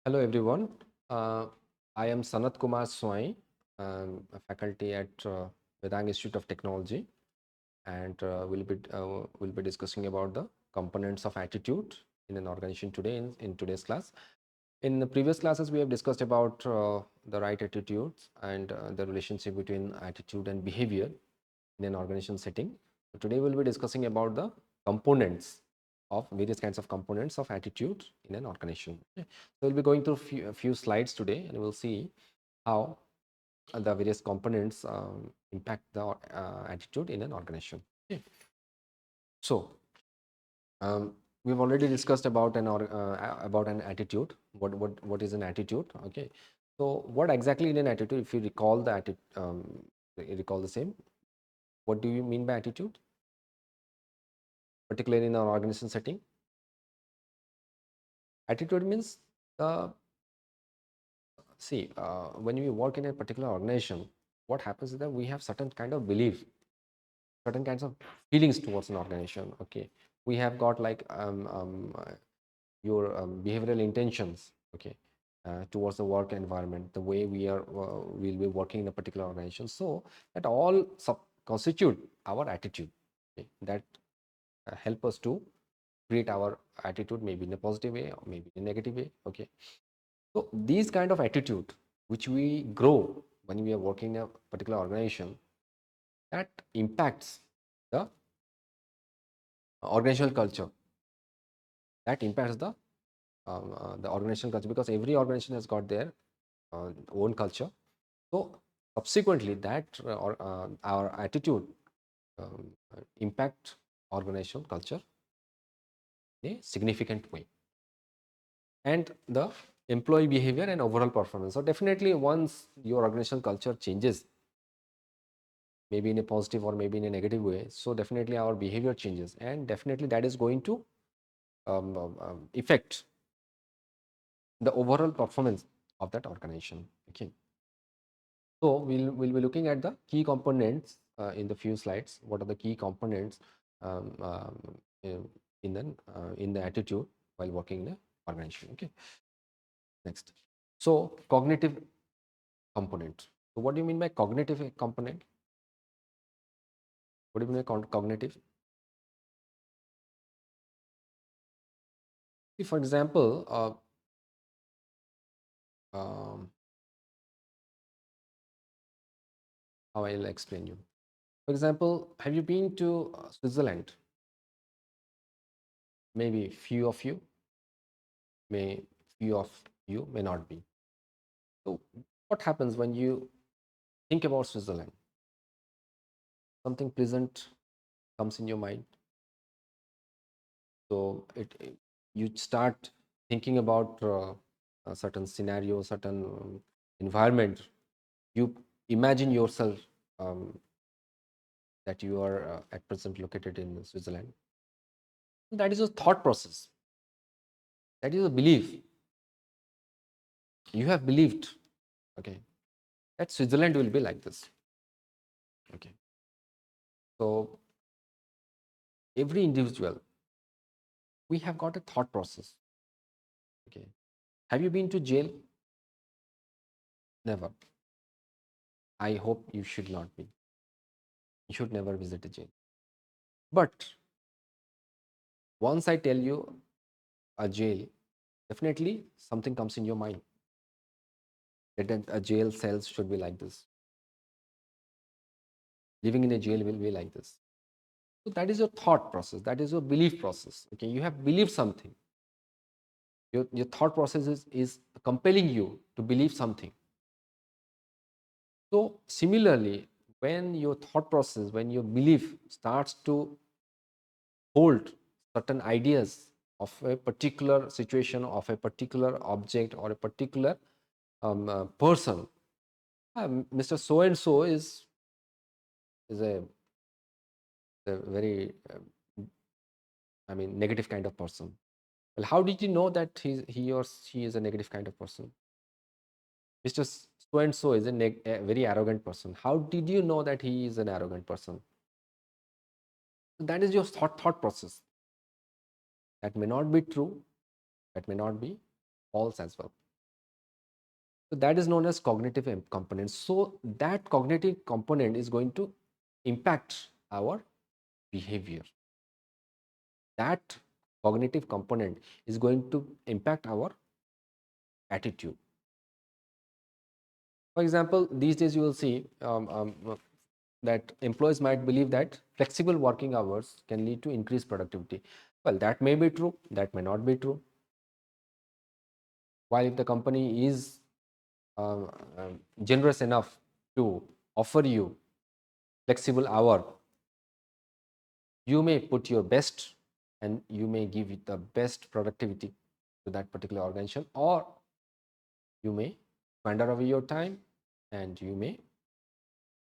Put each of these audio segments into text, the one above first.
Hello everyone. Uh, I am Sanat Kumar Swai, a faculty at Vedang Institute of Technology, and we'll be discussing about the components of attitude in an organization today in today's class. In the previous classes, we have discussed about the right attitudes and the relationship between attitude and behavior in an organization setting. Today, we'll be discussing about the components of various kinds of components of attitude in an organization. Okay. So, we'll be going through a few slides today, and we'll see how the various components impact the attitude in an organization. Okay. So, we've already discussed about about an attitude. What is an attitude? Okay. So, what exactly in an attitude? If you recall the recall the same. What do you mean by attitude, particularly in an organization setting? Attitude means when we work in a particular organization, what happens is that we have certain kind of belief, certain kinds of feelings towards an organization. Okay, we have got like your behavioral intentions. Okay, towards the work environment, the way we'll be working in a particular organization. So that all constitute our attitude. Okay, that help us to create our attitude, maybe in a positive way or maybe in a negative way. Okay, so these kind of attitude which we grow when we are working in a particular organization, that impacts the organizational culture, that impacts the organizational culture, because every organization has got their own culture. So subsequently that our attitude impact organizational culture in a significant way, and the employee behavior and overall performance. So definitely once your organizational culture changes, maybe in a positive or maybe in a negative way, so definitely our behavior changes, and definitely that is going to affect the overall performance of that organization. Okay, so we'll be looking at the key components in the few slides. What are the key components um, um, in in the attitude while working in a organization? Okay, next. So cognitive component. So what do you mean by cognitive component? What do you mean by cognitive? See, for example, how I'll explain you. For example, have you been to Switzerland? Maybe few of you may not be. So what happens when you think about Switzerland? Something pleasant comes in your mind. So you start thinking about a certain scenario, certain environment. You imagine yourself that you are at present located in Switzerland. That is a thought process. That is a belief. You have believed, okay, that Switzerland will be like this. Okay. So every individual, we have got a thought process. Okay. Have you been to jail? Never. I hope you should not be. You should never visit a jail. But once I tell you a jail, definitely something comes in your mind that a jail cells should be like this. Living in a jail will be like this. So that is your thought process. That is your belief process. Okay. You have believed something. Your thought process is compelling you to believe something. So similarly, when your thought process, when your belief starts to hold certain ideas of a particular situation, of a particular object, or a particular person, Mr. So and so is a very, I mean, negative kind of person. Well, how did you know that he or she is a negative kind of person? Mr. So and so is a very arrogant person. How did you know that he is an arrogant person? That is your thought process. That may not be true. That may not be false as well. So that is known as cognitive component. So that cognitive component is going to impact our behavior. That cognitive component is going to impact our attitude. For example, these days you will see that employees might believe that flexible working hours can lead to increased productivity. Well, that may be true, that may not be true. While if the company is uh, generous enough to offer you flexible hour, you may put your best and you may give it the best productivity to that particular organization, or you may squander away your time and you may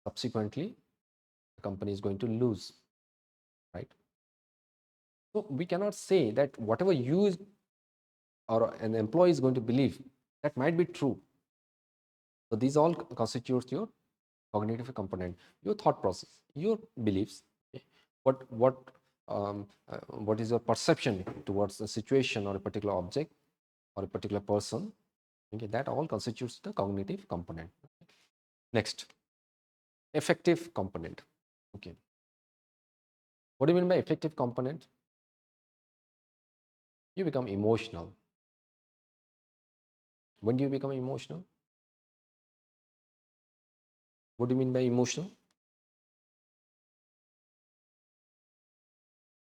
subsequently the company is going to lose, right? So we cannot say that whatever you or an employee is going to believe, that might be true. So these all constitutes your cognitive component, your thought process, your beliefs. Okay? What what is your perception towards a situation or a particular object or a particular person? Okay, that all constitutes the cognitive component. Next, effective component. Okay, what do you mean by effective component? You become emotional. When do you become emotional? What do you mean by emotional?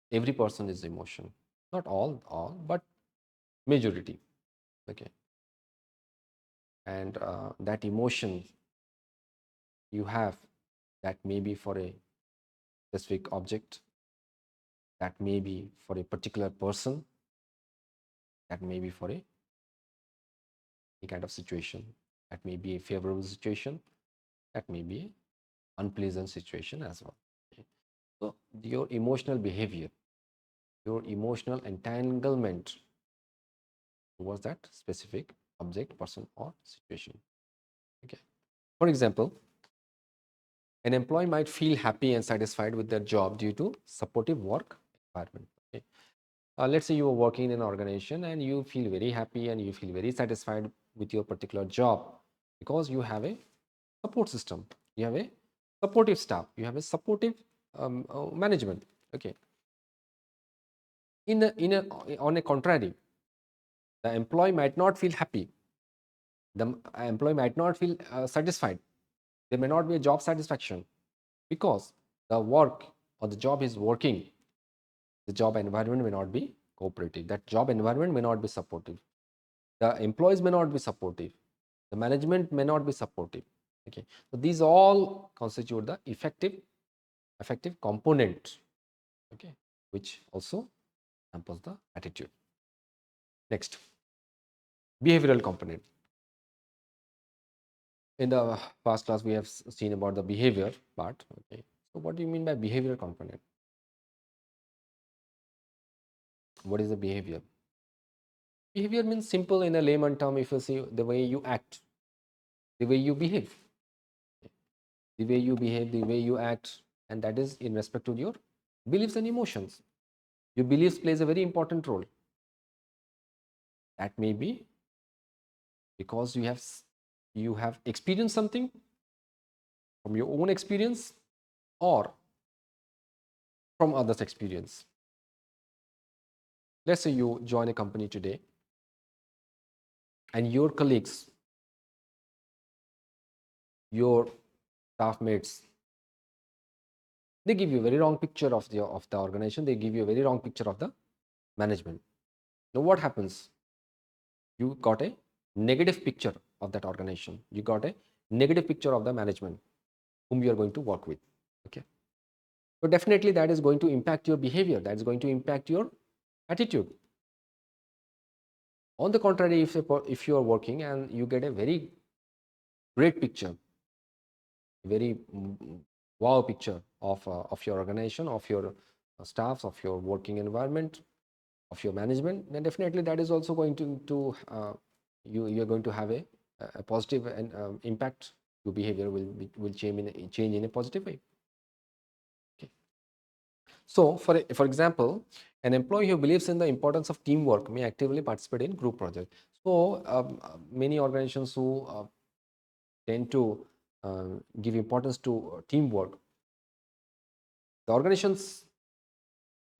Every person is emotion, not all, but majority. Okay, and that emotion you have, that may be for a specific object, that may be for a particular person, that may be for a kind of situation, that may be a favorable situation, that may be an unpleasant situation as well. Okay. So your emotional behavior, your emotional entanglement towards that specific object, person, or situation. Okay. For example, an employee might feel happy and satisfied with their job due to supportive work environment. Okay. Let's say you are working in an organization and you feel very happy and you feel very satisfied with your particular job because you have a support system, you have a supportive staff, you have a supportive management. Okay. On a contrary, the employee might not feel happy, the employee might not feel satisfied, there may not be a job satisfaction because the work or the job is working, the job environment may not be cooperative, that job environment may not be supportive, the employees may not be supportive, the management may not be supportive. Okay, so these all constitute the effective component. Okay, which also hampers the attitude. Next, behavioral component. In the past class we have seen about the behavior part. Okay, so what do you mean by behavioral component? What is the behavior? Behavior means simple in a layman term, if you see the way you act, the way you behave, the way you behave, the way you act, and that is in respect to your beliefs and emotions. Your beliefs plays a very important role. That may be because you have experienced something from your own experience or from others' experience. Let's say you join a company today and your colleagues, your staff mates, they give you a very wrong picture of the organization, they give you a very wrong picture of the management. Now what happens? You got a negative picture of that organization, you got a negative picture of the management whom you are going to work with. Okay, so definitely that is going to impact your behavior, that is going to impact your attitude. On the contrary, if you are working and you get a very great picture, very wow picture of your organization, of your staffs, of your working environment, of your management, then definitely that is also going you're going to have a positive and impact. Your behavior will change in a positive way. Okay. So for example, An employee who believes in the importance of teamwork may actively participate in group projects. So many organizations who tend to give importance to teamwork, the organizations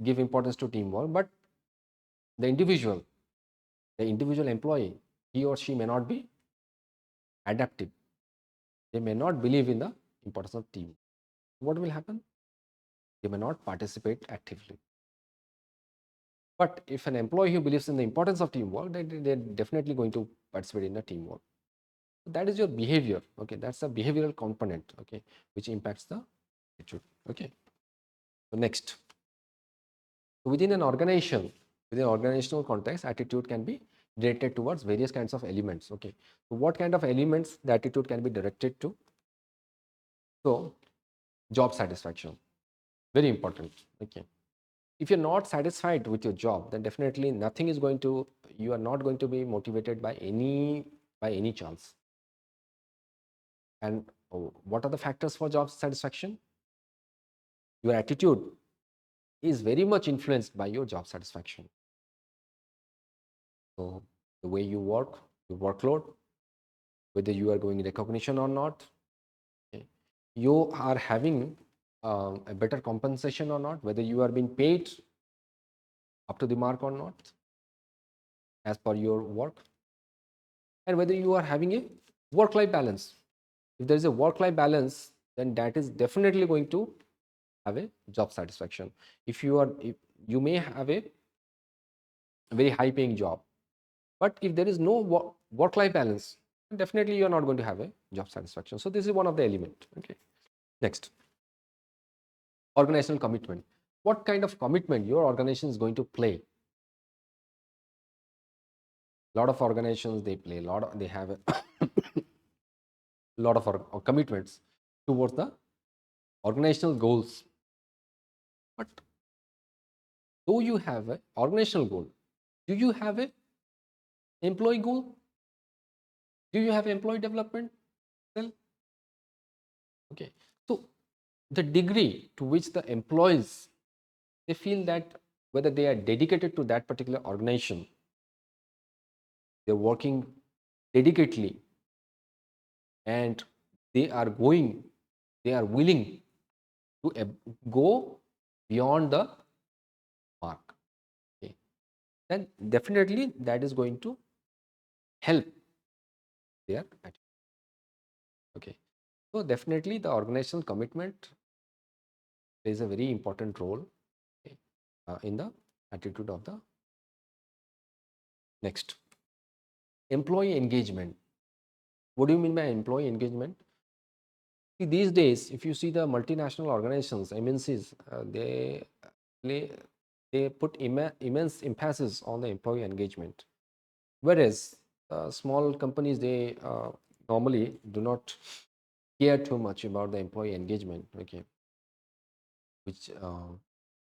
give importance to teamwork, but the individual, the individual employee, he or she may not be adaptive. They may not believe in the importance of team. What will happen? They may not participate actively. But if an employee who believes in the importance of teamwork, they're definitely going to participate in the teamwork. That is your behavior. Okay, that's a behavioral component. Okay, which impacts the attitude. Okay. So next, within an organization, within an organizational context, attitude can be directed towards various kinds of elements. Okay, so what kind of elements the attitude can be directed to? So job satisfaction, very important. Okay, if you're not satisfied with your job, then definitely nothing is going to, you are not going to be motivated by any chance. And what are the factors for job satisfaction? Your attitude is very much influenced by your job satisfaction. So the way you work, your workload, whether you are going recognition or not, okay, you are having a better compensation or not, whether you are being paid up to the mark or not as per your work, and whether you are having a work-life balance. If there is a work-life balance, then that is definitely going to have a job satisfaction. If you may have a very high paying job, but if there is no work-life balance, definitely you are not going to have a job satisfaction. So this is one of the element. Okay. Next, organizational commitment. What kind of commitment your organization is going to play? A lot of organizations, they play a lot of, they have a lot of commitments towards the organizational goals. But though you have a organizational goal, do you have a employee goal? Do you have employee development? Well, okay. So the degree to which the employees, they feel that whether they are dedicated to that particular organization, they're working dedicatedly, and they are going, they are willing to go beyond the mark. Okay. Then definitely that is going to help their attitude. Okay. So definitely the organizational commitment plays a very important role, okay, in the attitude of the. Next, employee engagement. What do you mean by employee engagement? See, these days, if you see the multinational organizations, MNCs, play, they put immense emphasis on the employee engagement, whereas small companies, they normally do not care too much about the employee engagement. Okay, which uh,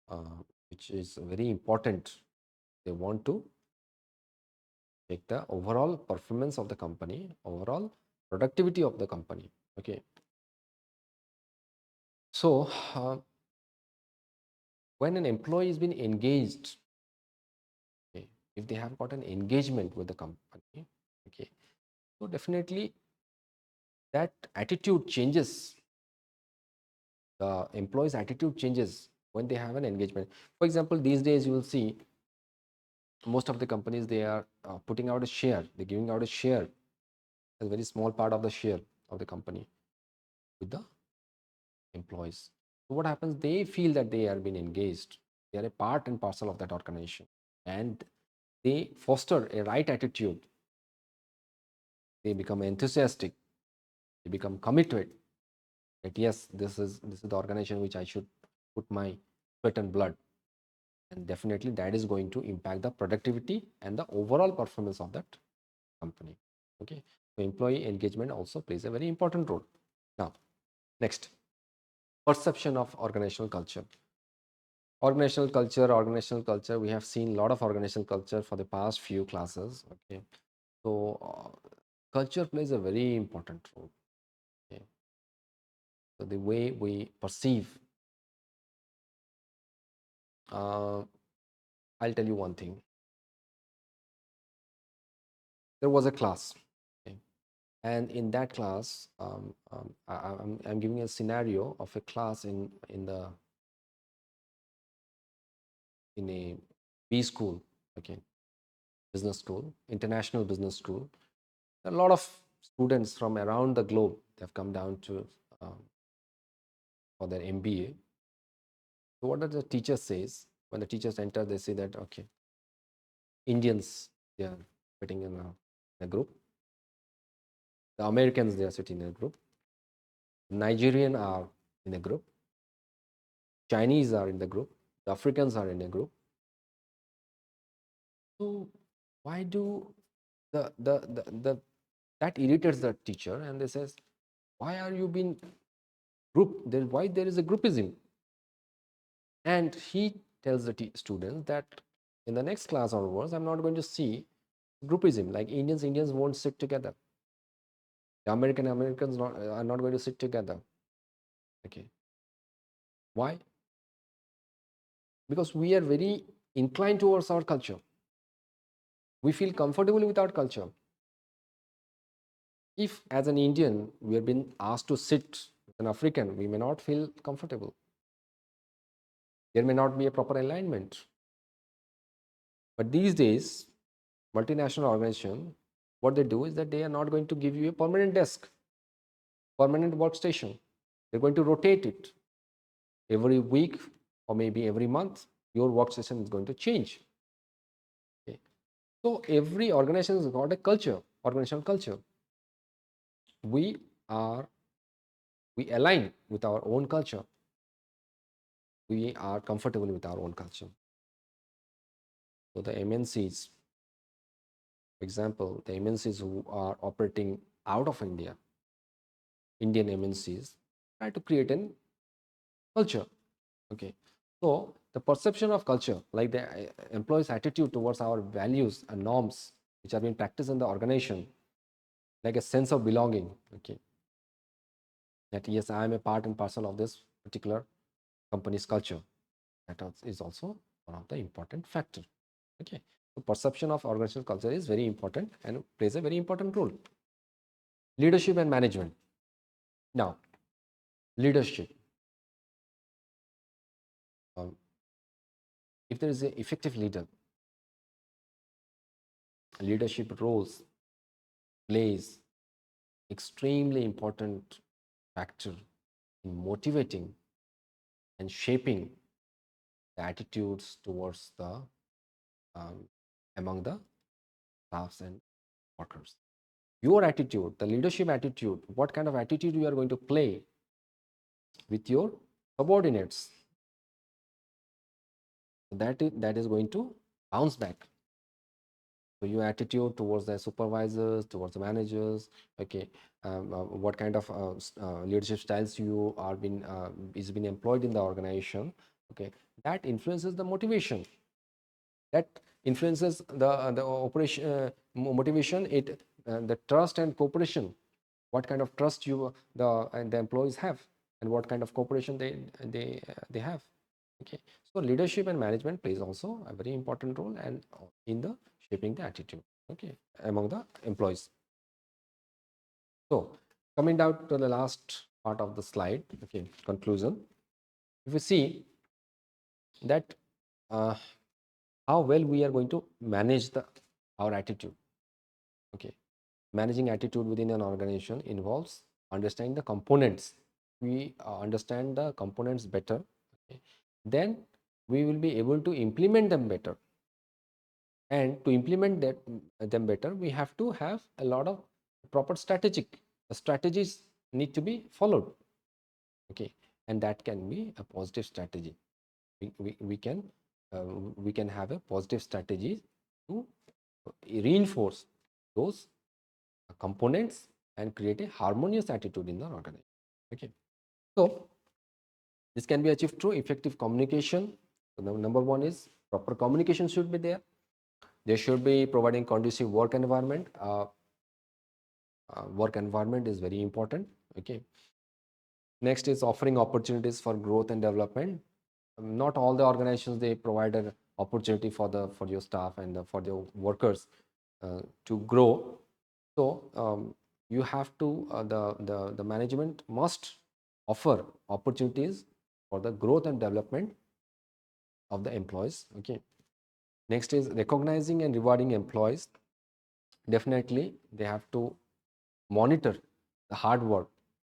uh, which is very important. They want to check the overall performance of the company, overall productivity of the company. Okay, so when an employee is being engaged, okay, if they have got an engagement with the company, okay, so definitely that attitude changes. The employee's attitude changes when they have an engagement. For example, these days you will see most of the companies, they are putting out a share, they're giving out a share, a very small part of the share of the company with the employees. So what happens? They feel that they are being engaged, they are a part and parcel of that organization, and they foster a right attitude. They become enthusiastic, they become committed that yes, this is the organization which I should put my sweat and blood, and definitely that is going to impact the productivity and the overall performance of that company. Okay, so employee engagement also plays a very important role. Now, next, perception of organizational culture. Organizational culture, we have seen a lot of organizational culture for the past few classes. Okay, so culture plays a very important role. Okay, so the way we perceive, uh, I'll tell you one thing. There was a class, okay? And in that class, I'm giving a scenario of a class in a B school, okay, business school, international business school. A lot of students from around the globe have come down to um, for their MBA. So what does the teacher says? When the teachers enter, they say that okay, Indians, they are sitting in a group. The Americans, they are sitting in a group. Nigerian are in a group. Chinese are in the group. The Africans are in a group. So why do the that irritates the teacher, and they says, why are you being group? Why there is a groupism? And he tells the students that in the next class onwards, I'm not going to see groupism, like Indians won't sit together. The Americans are not going to sit together. Okay. Why? Because we are very inclined towards our culture. We feel comfortable with our culture. If as an Indian we have been asked to sit with an African, we may not feel comfortable. There may not be a proper alignment. But these days, multinational organization, what they do is that they are not going to give you a permanent desk, permanent workstation. They're going to rotate it every week or maybe every month. Your workstation is going to change. Okay. So every organization has got a culture, organizational culture. We are we align with our own culture. We are comfortable with our own culture. So the MNCs, for example, the MNCs who are operating out of India, Indian MNCs, try to create an culture. Okay. So the perception of culture, like the employees' attitude towards our values and norms, which are being practiced in the organization, like a sense of belonging. Okay. That yes, I am a part and parcel of this particular company's culture. That is also one of the important factor. Okay. So perception of organizational culture is very important and plays a very important role. Leadership and management. Now, leadership. Um, if there is an effective leader, leadership roles plays extremely important factor in motivating and shaping the attitudes towards the um, among the staffs and workers. Your attitude, the leadership attitude, what kind of attitude you are going to play with your subordinates, that is going to bounce back. So your attitude towards the supervisors, towards the managers, okay, what kind of leadership styles you are been is being employed in the organization, okay, that influences the motivation. That influences the operation motivation. The trust and cooperation. What kind of trust the employees have, and what kind of cooperation they have. Okay, so leadership and management plays also a very important role and in the shaping the attitude, okay, among the employees. So coming down to the last part of the slide, okay, conclusion. If you see that how well we are going to manage our attitude, okay, managing attitude within an organization involves understanding the components. We understand the components better, okay, then we will be able to implement them better. And to implement them better, we have to have a lot of proper strategies need to be followed. Okay, and that can be a positive strategy. We can we can have a positive strategy to reinforce those components and create a harmonious attitude in the organization. Okay, so this can be achieved through effective communication. So the number one is proper communication should be there. They should be providing conducive work environment. Work environment is very important. Okay. Next is offering opportunities for growth and development. Not all the organizations they provide opportunity for your staff and for your workers to grow. So you have to the management must offer opportunities for the growth and development of the employees. Okay. Next is recognizing and rewarding employees. Definitely, they have to monitor the hard work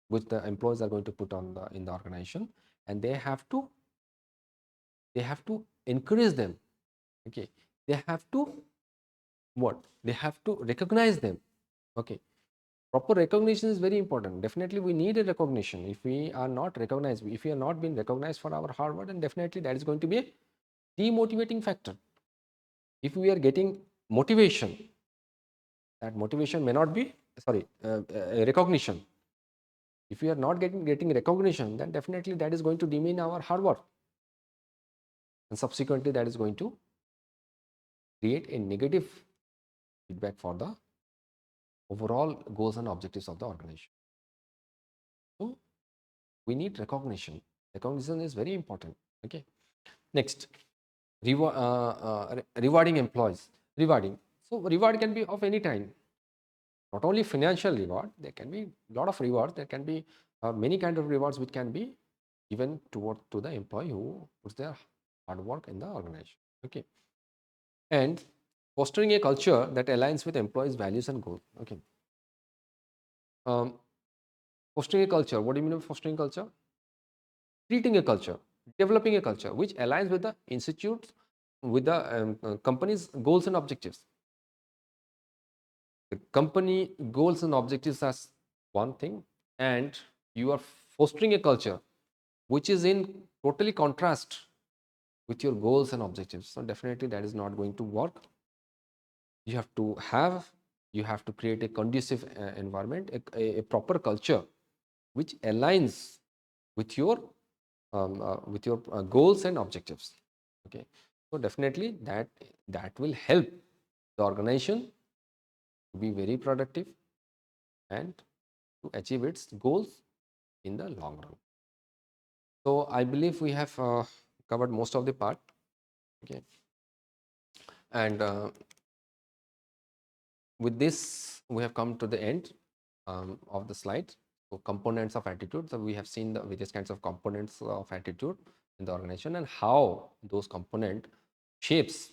which the employees are going to put on in the organization, and they have to encourage them. Okay, they have to what? They have to recognize them. Okay, proper recognition is very important. Definitely, we need a recognition. If we are not recognized, if we are not being recognized for our hard work, then definitely that is going to be a demotivating factor. If we are getting motivation, that motivation may not be recognition. If we are not getting recognition, then definitely that is going to demean our hard work, and subsequently that is going to create a negative feedback for the overall goals and objectives of the organization. So we need recognition. Recognition is very important. Okay. Next, rewarding employees. Rewarding. So reward can be of any kind. Not only financial reward, there can be a lot of rewards. There can be many kind of rewards which can be given to the employee who puts their hard work in the organization. Okay. And fostering a culture that aligns with employees' values and goals. Okay. Um, Fostering a culture. What do you mean by fostering culture? Creating a culture, developing a culture which aligns with the institute, with the company's goals and objectives. The company goals and objectives are one thing, and you are fostering a culture which is in totally contrast with your goals and objectives. So definitely that is not going to work. You have to create a conducive environment, a proper culture which aligns with your goals and objectives. Okay, so definitely that will help the organization to be very productive and to achieve its goals in the long run. So I believe we have covered most of the part. Okay, and with this we have come to the end of the slide. So components of attitude. So we have seen the various kinds of components of attitude in the organization and how those component shapes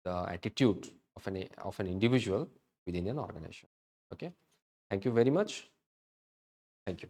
the attitude of an individual within an organization. Okay, thank you very much. Thank you.